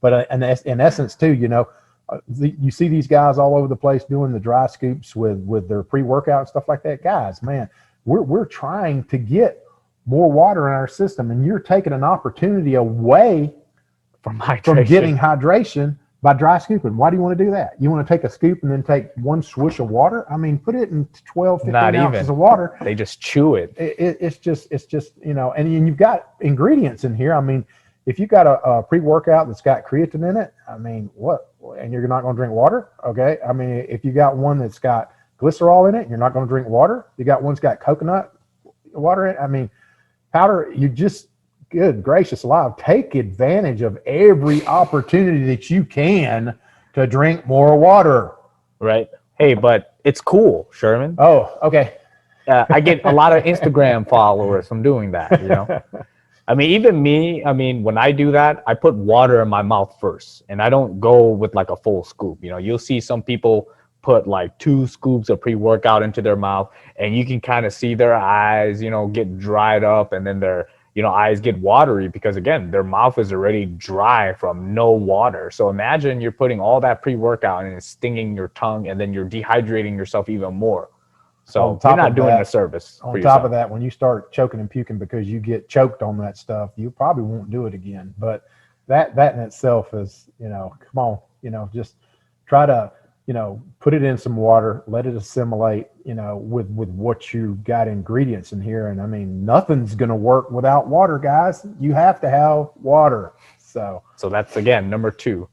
but in essence too, you see these guys all over the place doing the dry scoops with their pre-workout and stuff like that. Guys, man, we're trying to get more water in our system, and you're taking an opportunity away from getting hydration by dry scooping. Why do you want to do that? You want to take a scoop and then take one swoosh of water? I mean, put it in 12, 15 ounces of water. They just chew it. It's just, and you've got ingredients in here. I mean, if you've got a pre-workout that's got creatine in it, I mean, what? And you're not going to drink water? Okay. I mean, if you got one that's got glycerol in it, and you're not going to drink water. You got one that's got coconut water in it. I mean, powder, you just, good gracious alive, take advantage of every opportunity that you can to drink more water. Right. Hey, but it's cool, Sherman. Oh, okay. I get a lot of Instagram followers from doing that, I mean, even me, when I do that, I put water in my mouth first, and I don't go with like a full scoop. You'll see some people put like 2 scoops of pre-workout into their mouth, and you can kind of see their eyes, get dried up, and then their eyes get watery because, again, their mouth is already dry from no water. So imagine you're putting all that pre-workout and it's stinging your tongue, and then you're dehydrating yourself even more. So you're not doing a service. On top of that, when you start choking and puking because you get choked on that stuff, you probably won't do it again. But that in itself is, come on, just try to, put it in some water, let it assimilate, with what you got ingredients in here. And I mean, nothing's going to work without water, guys. You have to have water. So that's, again, number 2.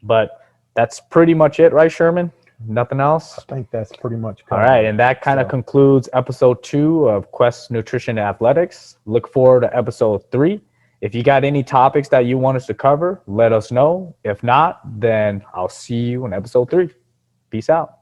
But that's pretty much it, right, Sherman? Nothing else? I think that's pretty much covered. All right. And that kind of concludes episode 2 of Quest Nutrition and Athletics. Look forward to episode 3. If you got any topics that you want us to cover, let us know. If not, then I'll see you in episode 3. Peace out.